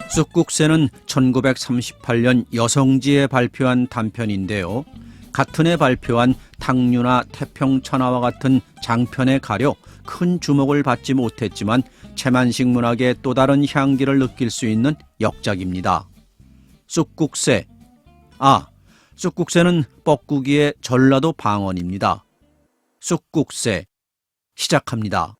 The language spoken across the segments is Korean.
쑥국새는 1938년 여성지에 발표한 단편인데요. 같은 해 발표한 탕류나 태평천하와 같은 장편에 가려 큰 주목을 받지 못했지만 채만식 문학의 또 다른 향기를 느낄 수 있는 역작입니다. 쑥국새. 쑥국새는 뻐꾸기의 전라도 방언입니다. 쑥국새. 시작합니다.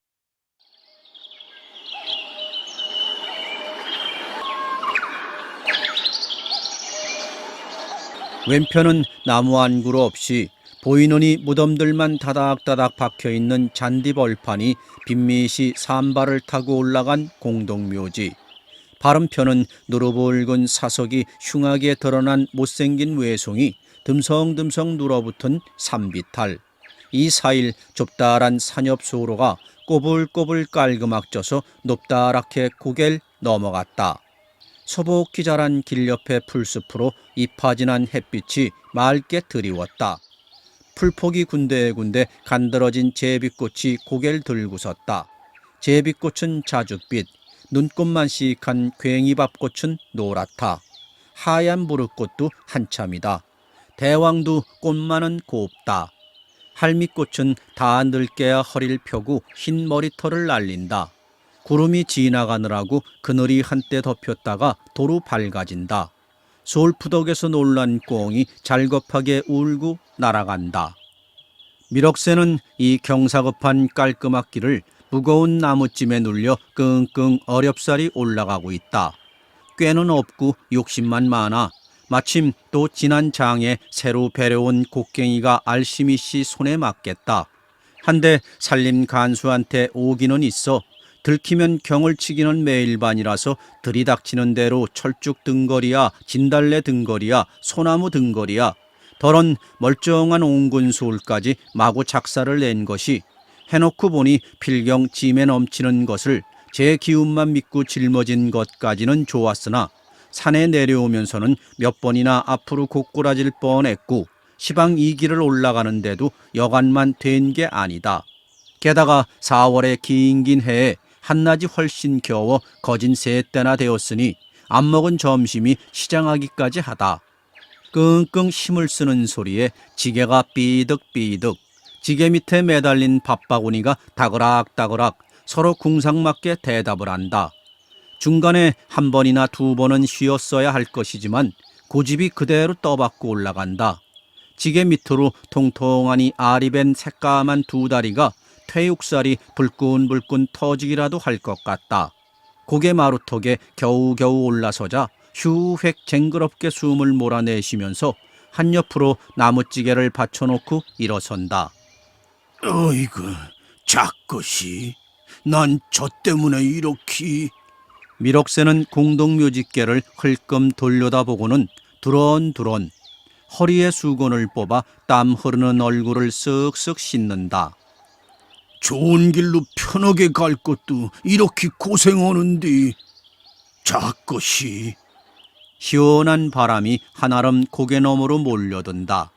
왼편은 나무 한 그루 없이 보이느니 무덤들만 다닥다닥 박혀있는 잔디벌판이 빈밋이 산발을 타고 올라간 공동묘지. 바른편은 누르붉은 사석이 흉하게 드러난 못생긴 외송이 듬성듬성 눌어붙은 산비탈. 이 사일 좁다란 산엽소로가 꼬불꼬불 깔그막져서 높다랗게 고개를 넘어갔다. 소복히 자란 길 옆의 풀숲으로 이파진한 햇빛이 맑게 드리웠다. 풀폭이 군데군데 간드러진 제비꽃이 고개를 들고 섰다. 제비꽃은 자줏빛, 눈꽃만 시익한 괭이밥꽃은 노랗다. 하얀 무릇꽃도 한참이다. 대왕도 꽃 많은 곱다. 할미꽃은 다 늙게야 허리를 펴고 흰 머리털을 날린다. 구름이 지나가느라고 그늘이 한때 덮였다가 도로 밝아진다. 솔푸덕에서 놀란 꿩이 잘겁하게 울고 날아간다. 미럭새는 이 경사급한 깔끔악기를 무거운 나무찜에 눌려 끙끙 어렵사리 올라가고 있다. 꾀는 없고 욕심만 많아 마침 또 지난 장에 새로 배려온 곡괭이가 알씨미씨 손에 맞겠다. 한데 살림 간수한테 오기는 있어 들키면 경을 치기는 매일반이라서 들이닥치는 대로 철쭉 등거리야 진달래 등거리야 소나무 등거리야 더런 멀쩡한 옹근소울까지 마구 작사를 낸 것이 해놓고 보니 필경 짐에 넘치는 것을 제 기운만 믿고 짊어진 것까지는 좋았으나 산에 내려오면서는 몇 번이나 앞으로 고꾸라질 뻔했고 시방 이 길을 올라가는데도 여간만 된 게 아니다. 게다가 4월의 긴긴 해에 한낮이 훨씬 겨워 거진 3때나 되었으니 안 먹은 점심이 시장하기까지 하다. 끙끙 힘을 쓰는 소리에 지게가 삐득삐득, 지게 밑에 매달린 밥바구니가 다그락다그락 서로 궁상맞게 대답을 한다. 중간에 한 번이나 2번은 쉬었어야 할 것이지만 고집이 그대로 떠받고 올라간다. 지게 밑으로 통통하니 알이 밴 새까만 2다리가 퇴육살이 불끈불끈 터지기라도 할 것 같다. 고개 마루턱에 겨우겨우 올라서자 휴획 쟁그럽게 숨을 몰아내쉬면서 한옆으로 나무찌개를 받쳐놓고 일어선다. 어이구, 작것이. 난 저 때문에 이렇게. 미럭새는 공동묘지개를 흘끔 돌려다보고는 두런두런 허리에 수건을 뽑아 땀 흐르는 얼굴을 쓱쓱 씻는다. 좋은 길로 편하게 갈 것도 이렇게 고생하는데. 작것이. 시원한 바람이 한아름 고개 너머로 몰려든다.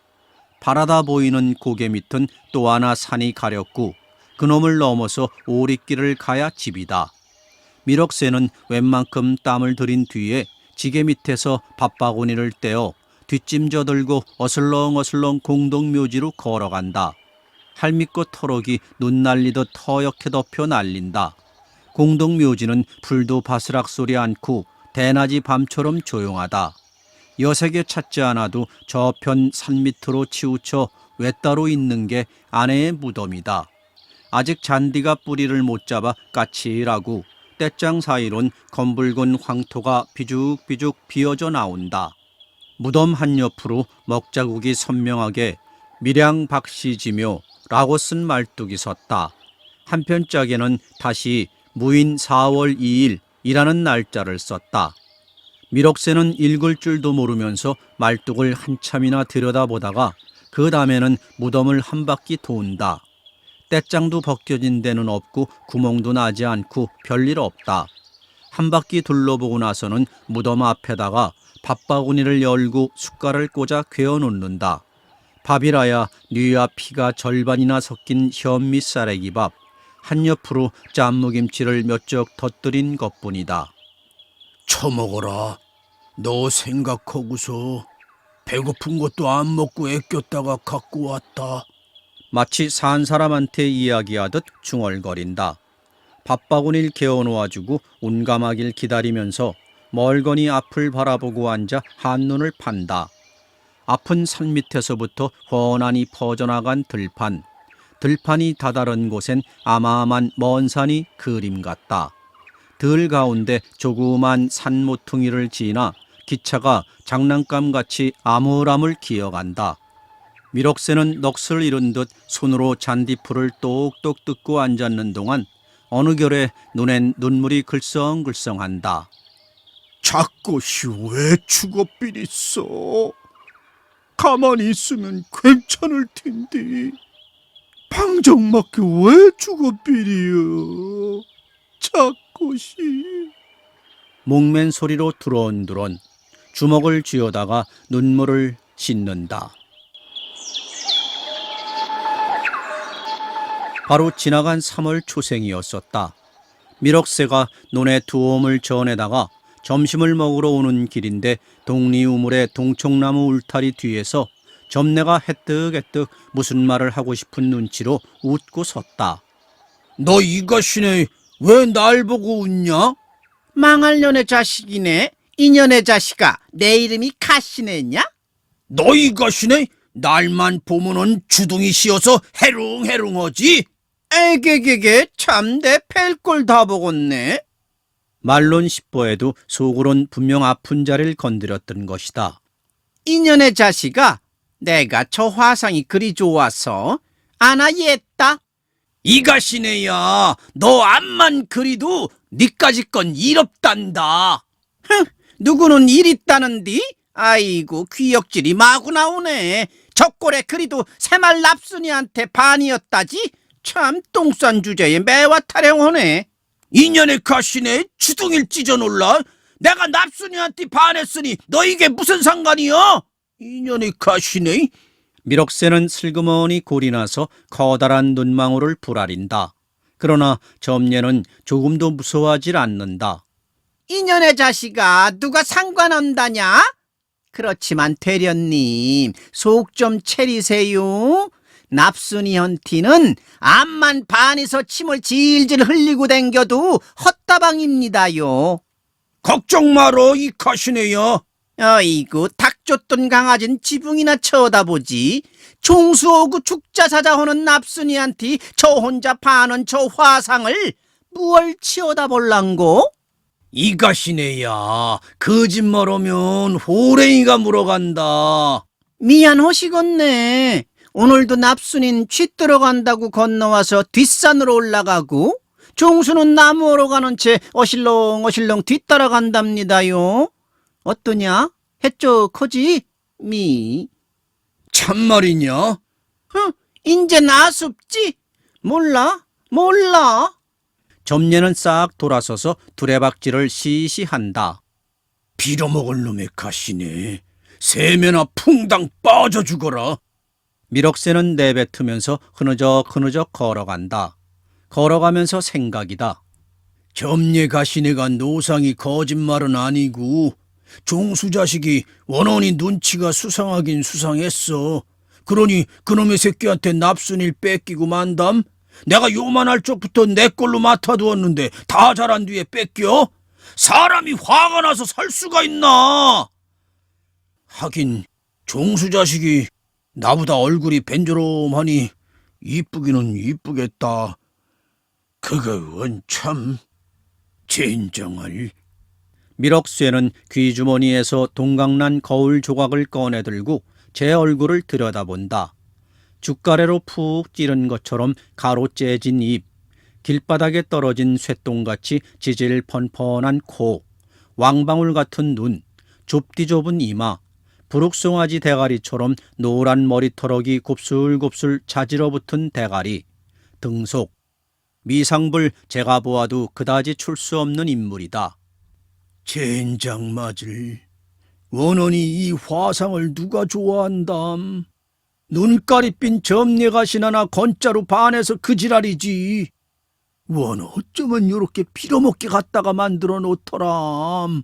바라다 보이는 고개 밑은 또 하나 산이 가렸고 그놈을 넘어서 오리길을 가야 집이다. 미럭새는 웬만큼 땀을 들인 뒤에 지게 밑에서 밥바구니를 떼어 뒷짐져 들고 어슬렁어슬렁 공동묘지로 걸어간다. 할미꽃 터럭이 눈 날리듯 터옇게 덮여 날린다. 공동묘지는 풀도 바스락 소리 않고 대낮이 밤처럼 조용하다. 여색에 찾지 않아도 저편 산 밑으로 치우쳐 외따로 있는 게 아내의 무덤이다. 아직 잔디가 뿌리를 못 잡아 까칠하고 떼짱 사이론 검붉은 황토가 비죽비죽 비어져 나온다. 무덤 한옆으로 먹자국이 선명하게 밀양박시지묘 라고 쓴 말뚝이 섰다. 한편 짝에는 다시 무인 4월 2일 이라는 날짜를 썼다. 미럭새는 읽을 줄도 모르면서 말뚝을 한참이나 들여다보다가 그 다음에는 무덤을 한 바퀴 돈다. 떼짱도 벗겨진 데는 없고 구멍도 나지 않고 별일 없다. 한 바퀴 둘러보고 나서는 무덤 앞에다가 밥바구니를 열고 숟갈을 꽂아 괴어 놓는다. 밥이라야 뉘와 피가 절반이나 섞인 현미 쌀래기밥, 한옆으로 짠무김치를 몇 적 덧들인 것뿐이다. 처먹어라. 너 생각하고서 배고픈 것도 안 먹고 애꼈다가 갖고 왔다. 마치 산 사람한테 이야기하듯 중얼거린다. 밥바구니를 개어놓아주고 운감하길 기다리면서 멀거니 앞을 바라보고 앉아 한눈을 판다. 앞은 산 밑에서부터 훤하니 퍼져나간 들판. 들판이 다다른 곳엔 아마만 먼 산이 그림 같다. 들 가운데 조그만 산 모퉁이를 지나 기차가 장난감같이 아물아물 기어간다. 미럭새는 넋을 잃은 듯 손으로 잔디풀을 똑똑 뜯고 앉았는 동안 어느 결에 눈엔 눈물이 글썽글썽한다. 작것이 왜 죽어삐 있어? 가만히 있으면 괜찮을 텐데 방정맞게 왜 죽어삐리여? 작것이. 목맨 소리로 두런두런 주먹을 쥐어다가 눈물을 씻는다. 바로 지나간 3월 초생이었었다. 미럭새가 논에 두엄을 전에다가 점심을 먹으러 오는 길인데 독리우물의 동청나무 울타리 뒤에서 점내가 해뜩해뜩 무슨 말을 하고 싶은 눈치로 웃고 섰다. 너 이가시네 왜 날 보고 웃냐? 망할 년의 자식이네. 이년의 자식아, 내 이름이 가시네냐? 너 이가시네 날만 보면은 주둥이 씌어서 해롱해롱하지? 에게게게, 참 내 팰꼴 다 보겠네. 말론 싶어해도 속으론 분명 아픈 자리를 건드렸던 것이다. 이년의 자식아, 내가 저 화상이 그리 좋아서 안아했다. 이가시네야 너 앞만 그리도 니까지 건 이롭단다. 누구는 일 있다는디? 아이고, 귀역질이 마구 나오네. 저 꼴에 그리도 새말 납순이한테 반이었다지? 참 똥싼 주제에 매와 타령하네. 인연의 가시네 주둥이를 찢어놀라. 내가 납순이한테 반했으니 너 이게 무슨 상관이여? 인연의 가시네. 미럭새는 슬그머니 골이 나서 커다란 눈망울을 부라린다. 그러나 점례는 조금도 무서워하질 않는다. 이년의 자식아, 누가 상관한다냐? 그렇지만 대련님, 속 좀 차리세요. 납순이한테는 암만 반에서 침을 질질 흘리고 댕겨도 헛다방입니다요. 걱정 마라 이 가시네야. 어이구, 닭 쫓던 강아지는 지붕이나 쳐다보지. 종수오구 죽자사자하는 납순이한테 저 혼자 파는 저 화상을 무얼 치워다볼랑고? 이 가시네야 거짓말하면 호랭이가 물어간다. 미안하시겠네. 오늘도 납순인 쥐 들어간다고 건너와서 뒷산으로 올라가고 종수는 나무로 가는 채 어실렁어실렁 뒤따라간답니다요. 어떠냐? 해쪽하지? 참말이냐? 인제 나sup지? 몰라? 점례는 싹 돌아서서 두레박질을 시시한다. 빌어먹을 놈의 가시네. 세면아 풍당 빠져 죽어라. 미럭새는 내뱉으면서 흐느적 걸어간다. 걸어가면서 생각이다. 점례 가시네가 노상이 거짓말은 아니고 종수 자식이 원원이 눈치가 수상하긴 수상했어. 그러니 그놈의 새끼한테 납순일 뺏기고 만담? 내가 요만할 적부터 내 걸로 맡아두었는데 다 자란 뒤에 뺏겨? 사람이 화가 나서 살 수가 있나? 하긴 종수 자식이 나보다 얼굴이 벤조롬하니 이쁘기는 이쁘겠다. 그건 참 젠장할. 미럭쇠는 귀주머니에서 동강난 거울 조각을 꺼내들고 제 얼굴을 들여다본다. 죽가래로 푹 찌른 것처럼 가로 째진 입, 길바닥에 떨어진 쇠똥같이 지질 펀펀한 코, 왕방울 같은 눈, 좁디 좁은 이마, 부룩송아지 대가리처럼 노란 머리털럭이 곱슬곱슬 자지러 붙은 대가리, 등속, 미상불 제가 보아도 그다지 출 수 없는 인물이다. 젠장 맞을. 원원이 이 화상을 누가 좋아한담? 눈깔이 삔 점례가신 하나 건자로 반해서 그 지랄이지. 원 어쩌면 요렇게 빌어먹게 갖다가 만들어 놓더람.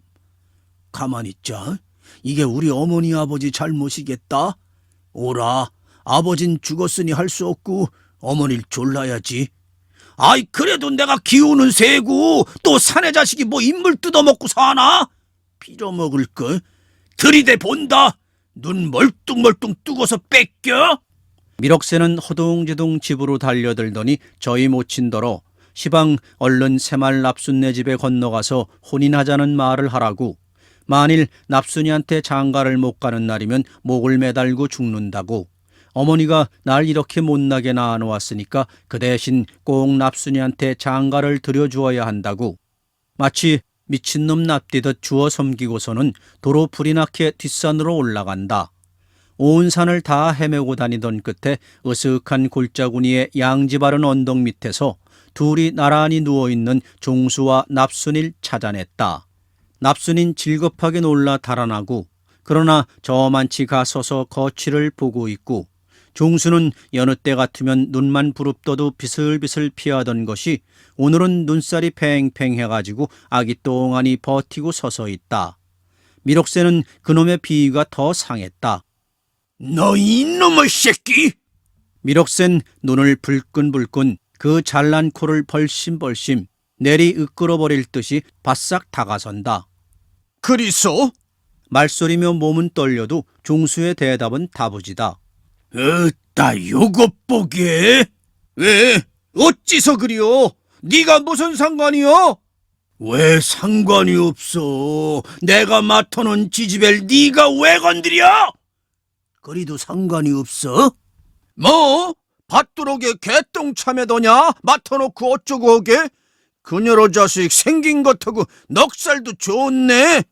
가만히 있자. 이게 우리 어머니 아버지 잘못이겠다. 오라, 아버진 죽었으니 할 수 없고 어머니를 졸라야지. 아이, 그래도 내가 기우는 새고 또 사내 자식이 뭐 인물 뜯어먹고 사나? 빌어먹을 거 들이대 본다. 눈 멀뚱멀뚱 뜨고서 뺏겨. 미럭새는 허둥지둥 집으로 달려들더니 저희 모친더러 시방 얼른 새말 납순네 집에 건너가서 혼인하자는 말을 하라고, 만일 납순이한테 장가를 못 가는 날이면 목을 매달고 죽는다고, 어머니가 날 이렇게 못나게 낳아놓았으니까 그 대신 꼭 납순이한테 장가를 들여주어야 한다고, 마치 미친놈 납디듯 주워 섬기고서는 도로 불이 나게 뒷산으로 올라간다. 온 산을 다 헤매고 다니던 끝에 으슥한 골짜구니의 양지 바른 언덕 밑에서 둘이 나란히 누워있는 종수와 납순이를 찾아냈다. 납순이는 질겁하게 놀라 달아나고, 그러나 저만치 가서서 거취를 보고 있고, 종수는 여느 때 같으면 눈만 부릅떠도 비슬비슬 피하던 것이 오늘은 눈살이 팽팽해가지고 아기똥하니 버티고 서서 있다. 미럭새는 그놈의 비위가 더 상했다. 너 이놈의 새끼! 미럭샌 눈을 불끈불끈 그 잘난 코를 벌심벌심 내리 으끌어버릴 듯이 바싹 다가선다. 그리소? 말소리며 몸은 떨려도 종수의 대답은 다부지다. 어따 요것 보게. 왜? 어찌서 그리요? 네가 무슨 상관이요? 왜 상관이 없어? 내가 맡아놓은 지지배를 네가 왜 건드려? 그리도 상관이 없어? 뭐? 밭두럭에 개똥 참외더냐? 맡아놓고 어쩌고 하게? 그녀로 자식 생긴 것하고 넉살도 좋네.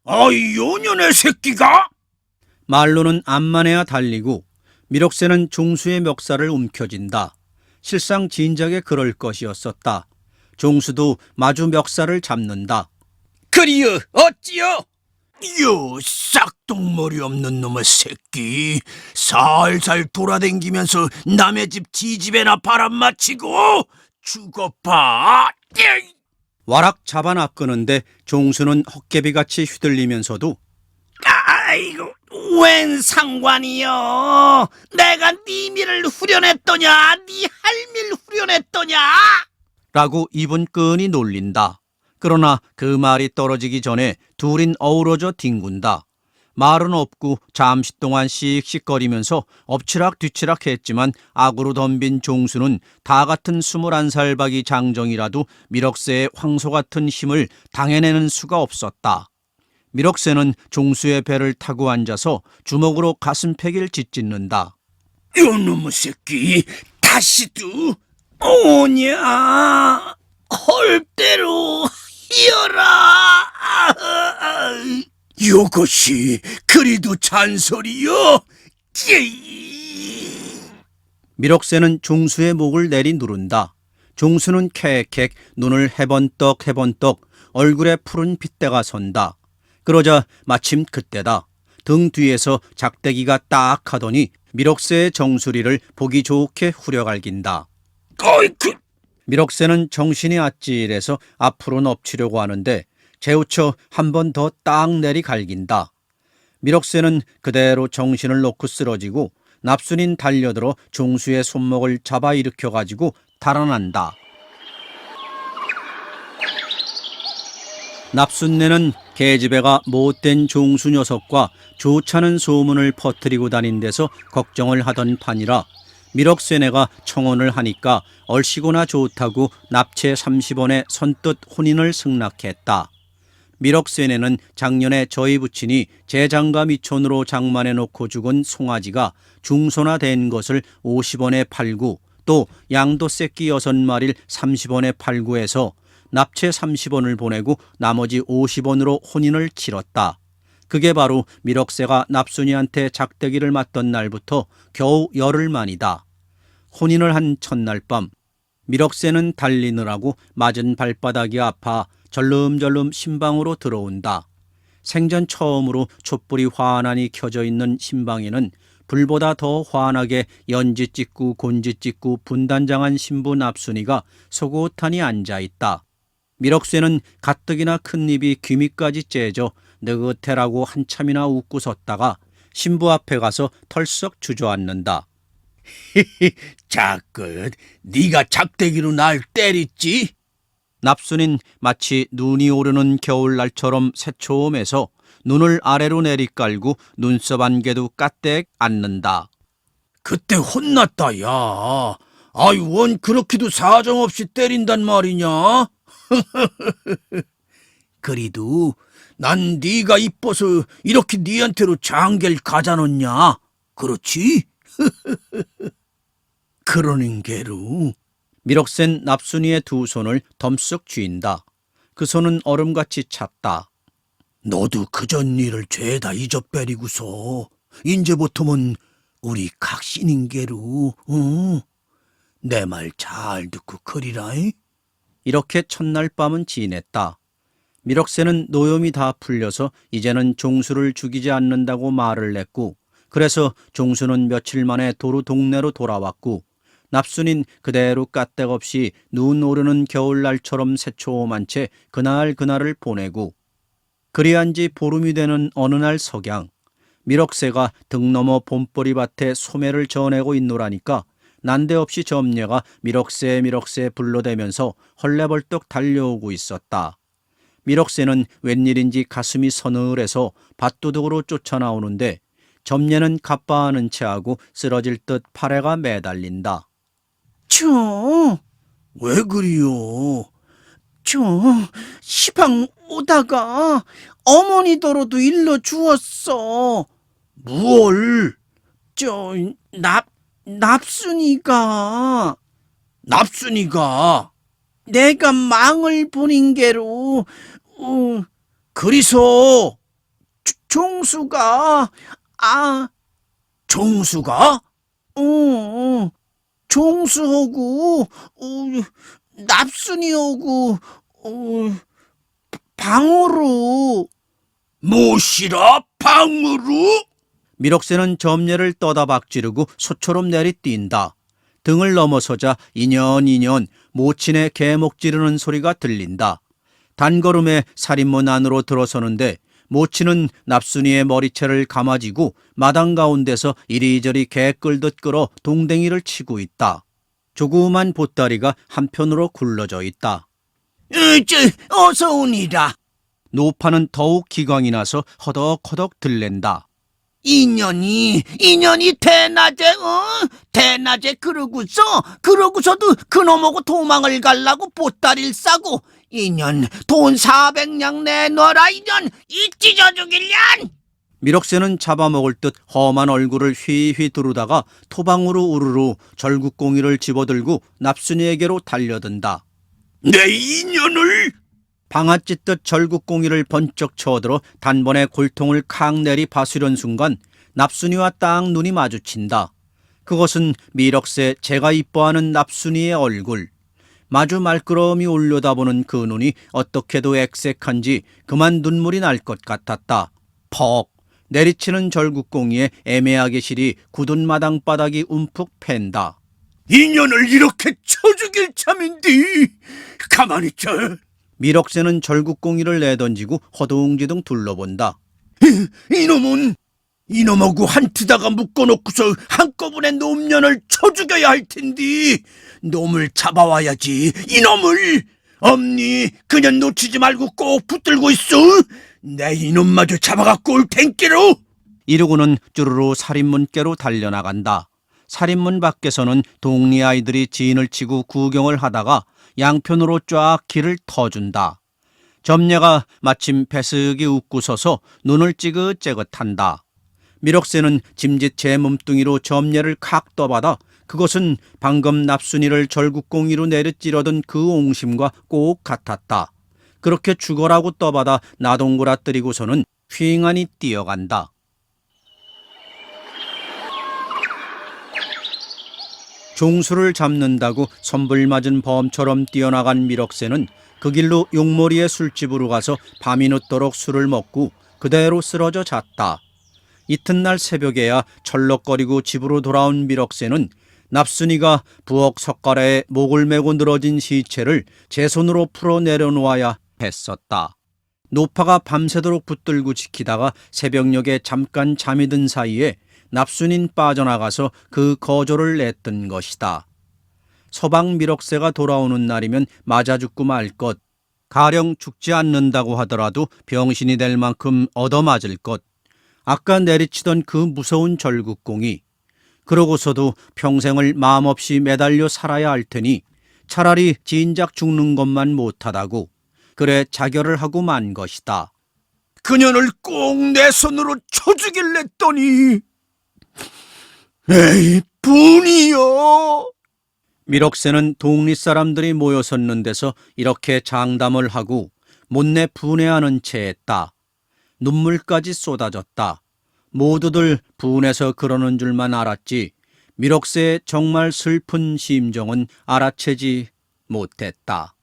아이, 요년의 새끼가! 말로는 암만해야 달리고 미럭새는 종수의 멱살을 움켜쥔다. 실상 진작에 그럴 것이었었다. 종수도 마주 멱살을 잡는다. 그리여 어찌여? 요 싹동머리 없는 놈의 새끼, 살살 돌아댕기면서 남의 집 지집에나 바람맞히고 죽어봐. 와락 잡아 낚으는데 종수는 헛개비같이 휘둘리면서도 아이고, 웬 상관이여? 내가 네 미를 후려냈더냐? 네 할미를 후려냈더냐? 라고 입은 끈이 놀린다. 그러나 그 말이 떨어지기 전에 둘인 어우러져 뒹군다. 말은 없고 잠시 동안 씩씩거리면서 엎치락 뒤치락 했지만 악으로 덤빈 종수는 다 같은 21살 박이 장정이라도 미럭새의 황소 같은 힘을 당해내는 수가 없었다. 미럭새는 종수의 배를 타고 앉아서 주먹으로 가슴팩을 짓짓는다. 요놈의 새끼, 다시도 오냐? 헐대로 히어라. 요것이 그리도 잔소리요? 미럭새는 종수의 목을 내리 누른다. 종수는 캑캑 눈을 해번떡 얼굴에 푸른 핏대가 선다. 그러자 마침 그때다. 등 뒤에서 작대기가 딱 하더니 미럭새의 정수리를 보기 좋게 후려갈긴다. 어이쿠! 미럭새는 정신이 아찔해서 앞으로 엎치려고 하는데 재우쳐 한 번 더 딱 내리 갈긴다. 미럭새는 그대로 정신을 놓고 쓰러지고 납순인 달려들어 종수의 손목을 잡아 일으켜가지고 달아난다. 납순네는 계집애가 못된 종수 녀석과 좋차는 소문을 퍼뜨리고 다닌 데서 걱정을 하던 판이라 미럭새네가 청혼을 하니까 얼씨구나 좋다고 납체 30원에 선뜻 혼인을 승낙했다. 미럭새네는 작년에 저희 부친이 제장가 미촌으로 장만해놓고 죽은 송아지가 중소나 된 것을 50원에 팔고 또 양도 새끼 6마리를 30원에 팔고 해서 납체 30원을 보내고 나머지 50원으로 혼인을 치렀다. 그게 바로 미럭새가 납순이한테 작대기를 맞던 날부터 겨우 열흘 만이다. 혼인을 한 첫날 밤 미럭새는 달리느라고 맞은 발바닥이 아파 절름절름 신방으로 들어온다. 생전 처음으로 촛불이 환하니 켜져 있는 신방에는 불보다 더 환하게 연지 찍고 곤지 찍고 분단장한 신부 납순이가 소곳하니 앉아있다. 미럭새는 가뜩이나 큰 입이 귀밑까지 째져 느긋해라고 한참이나 웃고 섰다가 신부 앞에 가서 털썩 주저앉는다. 자끝, 네가 작대기로 날 때렸지? 납순인 마치 눈이 오르는 겨울날처럼 새초음해서 눈을 아래로 내리깔고 눈썹 한 개도 까딱 앉는다. 그때 혼났다, 야. 아이, 원 그렇게도 사정없이 때린단 말이냐? 그래도 난 네가 이뻐서 이렇게 네한테로 장계를 가자놓냐? 그렇지? 그러는 게로. 미럭센 납순이의 두 손을 덤쓱 쥐인다. 그 손은 얼음같이 찼다. 너도 그전 일을 죄다 잊어버리고서 인제부터는 우리 각신인 게로, 내 말 잘 듣고 그리라이. 이렇게 첫날 밤은 지냈다. 미럭새는 노염이 다 풀려서 이제는 종수를 죽이지 않는다고 말을 냈고, 그래서 종수는 며칠 만에 도로 동네로 돌아왔고, 납순인 그대로 까딱없이 눈 오르는 겨울날처럼 새초롬한 채 그날을 보내고, 그리한 지 보름이 되는 어느 날 석양, 미럭새가 등 넘어 봄보리밭에 소매를 저내고 있노라니까 난데없이 점녀가 미럭새 불러대면서 헐레벌떡 달려오고 있었다. 미럭새는 웬일인지 가슴이 서늘해서 밭도둑으로 쫓아나오는데 점녀는 가빠하는 체하고 쓰러질 듯 팔에가 매달린다. 왜 그리요? 시방 오다가 어머니 도로도 일러 주었어. 무얼? 납순이가 내가 망을 부린 게로 그리서 종수가 종수가? 종수하고 납순이하고 방으로. 무시라 방으로? 미럭새는 점녀를 떠다박지르고 소처럼 내리뛴다. 등을 넘어서자 인연 모친의 개목 지르는 소리가 들린다. 단걸음에 살인문 안으로 들어서는데 모친은 납순이의 머리채를 감아쥐고 마당 가운데서 이리저리 개 끌듯 끌어 동댕이를 치고 있다. 조그만 보따리가 한편으로 굴러져 있다. 어서 오니라. 노파는 더욱 기광이 나서 허덕허덕 들랜다. 인연이 대낮에 그러고서도 그놈하고 도망을 갈라고 보따리를 싸고 인연 돈 400냥 내놔라. 인연 이 찢어 죽일련. 미럭새는 잡아먹을 듯 험한 얼굴을 휘휘 두르다가 토방으로 우르르 절국공이를 집어들고 납순이에게로 달려든다. 내 인연을. 방아 찢듯 절국공이를 번쩍 쳐들어 단번에 골통을 칵 내리 바수련 순간 납순이와 딱 눈이 마주친다. 그것은 미럭새 제가 이뻐하는 납순이의 얼굴. 마주 말끄러미 올려다보는 그 눈이 어떻게도 액색한지 그만 눈물이 날 것 같았다. 퍽 내리치는 절국공이에 애매하게 실이 굳은 마당바닥이 움푹 팬다. 인연을 이렇게 쳐 죽일 참인디 가만히 있자. 미럭새는 절국공이를 내던지고 허둥지둥 둘러본다. 이놈하고 한트다가 묶어놓고서 한꺼번에 놈년을 쳐 죽여야 할 텐디. 놈을 잡아와야지. 이놈을. 엄니 그냥 놓치지 말고 꼭 붙들고 있어. 내 이놈마저 잡아갖고 올 텐께로. 이러고는 쭈루루 살인문께로 달려나간다. 살인문 밖에서는 동리 아이들이 진을 치고 구경을 하다가 양편으로 쫙 길을 터준다. 점녀가 마침 배스기 웃고 서서 눈을 찌긋찌긋한다. 미럭새는 짐짓 제 몸뚱이로 점녀를 칵 떠받아 그것은 방금 납순이를 절국공이로 내리찌려던 그 옹심과 꼭 같았다. 그렇게 죽어라고 떠받아 나동그라뜨리고서는 휘잉하니 뛰어간다. 종수를 잡는다고 선불맞은 범처럼 뛰어나간 미럭새는 그 길로 용머리의 술집으로 가서 밤이 늦도록 술을 먹고 그대로 쓰러져 잤다. 이튿날 새벽에야 철럭거리고 집으로 돌아온 미럭새는 납순이가 부엌 석가래에 목을 메고 늘어진 시체를 제 손으로 풀어 내려놓아야 했었다. 노파가 밤새도록 붙들고 지키다가 새벽녘에 잠깐 잠이 든 사이에 납순인 빠져나가서 그 거조를 냈던 것이다. 서방 미륵새가 돌아오는 날이면 맞아 죽고 말 것, 가령 죽지 않는다고 하더라도 병신이 될 만큼 얻어맞을 것, 아까 내리치던 그 무서운 절국공이, 그러고서도 평생을 마음없이 매달려 살아야 할 테니 차라리 진작 죽는 것만 못하다고 그래 자결을 하고 만 것이다. 그년을 꼭 내 손으로 쳐 죽일 냈더니 에이 분이여. 미륵새는 동리 사람들이 모여섰는 데서 이렇게 장담을 하고 못내 분해하는 채했다. 눈물까지 쏟아졌다. 모두들 분해서 그러는 줄만 알았지 미륵새의 정말 슬픈 심정은 알아채지 못했다.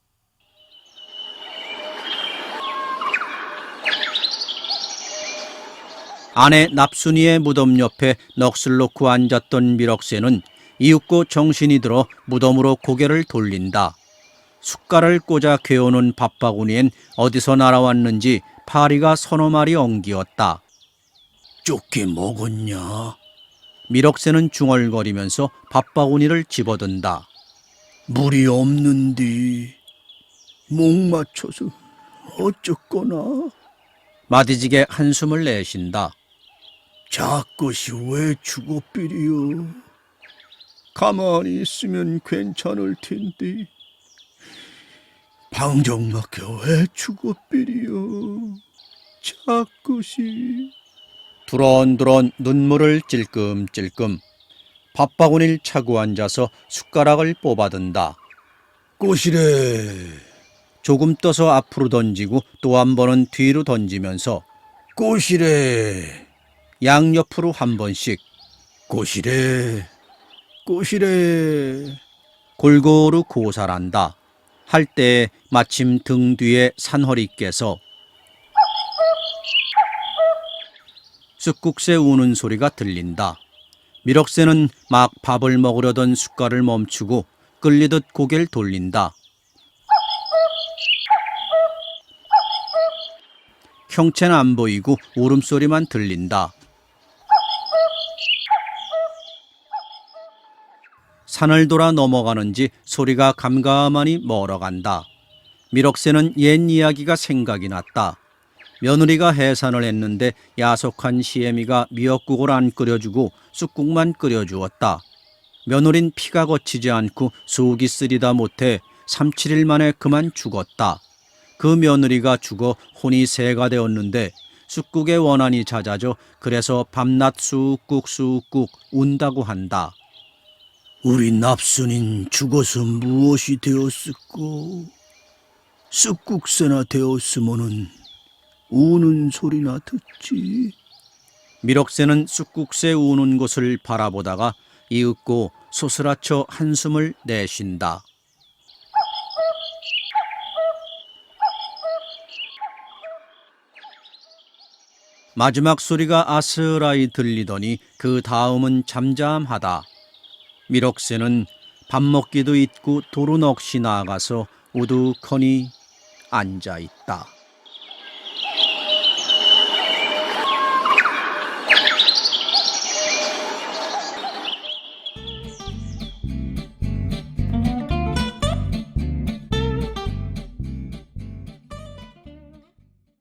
아내 납순이의 무덤 옆에 넋을 놓고 앉았던 미륵새는 이윽고 정신이 들어 무덤으로 고개를 돌린다. 숟갈을 꽂아 괴어놓은 밥바구니엔 어디서 날아왔는지 파리가 서너 마리 엉기었다. 쫓게 먹었냐? 미륵새는 중얼거리면서 밥바구니를 집어든다. 물이 없는디 목 맞춰서 어쩌거나. 마디지게 한숨을 내쉰다. 자것이 왜 죽어삐리요? 가만히 있으면 괜찮을 텐데 방정맞게 왜 죽어삐리요? 자것이. 두런두런 눈물을 찔끔찔끔 밥바구니를 차고 앉아서 숟가락을 뽑아든다. 꼬시래. 조금 떠서 앞으로 던지고 또 한 번은 뒤로 던지면서 꼬시래. 양옆으로 한 번씩 꼬시래. 꼬시래. 골고루 고살한다. 할 때에 마침 등 뒤에 산허리께서 쑥국새 우는 소리가 들린다. 미륵새는 막 밥을 먹으려던 숟갈을 멈추고 끌리듯 고개를 돌린다. 형체는 안 보이고 울음소리만 들린다. 산을 돌아 넘어가는지 소리가 감감하니 멀어간다. 미륵새는 옛 이야기가 생각이 났다. 며느리가 해산을 했는데 야속한 시애미가 미역국을 안 끓여주고 쑥국만 끓여주었다. 며느린 피가 거치지 않고 속이 쓰리다 못해 3, 7일 만에 그만 죽었다. 그 며느리가 죽어 혼이 새가 되었는데 쑥국의 원한이 잦아져 그래서 밤낮 쑥국 운다고 한다. 우리 납순인 죽어서 무엇이 되었을꼬? 쑥국새나 되었으면은 우는 소리나 듣지. 미륵새는 쑥국새 우는 곳을 바라보다가 이윽고 소스라쳐 한숨을 내쉰다. 마지막 소리가 아스라이 들리더니 그 다음은 잠잠하다. 미륵새는 밥 먹기도 잊고 도로 넋이 나가서 우두커니 앉아있다.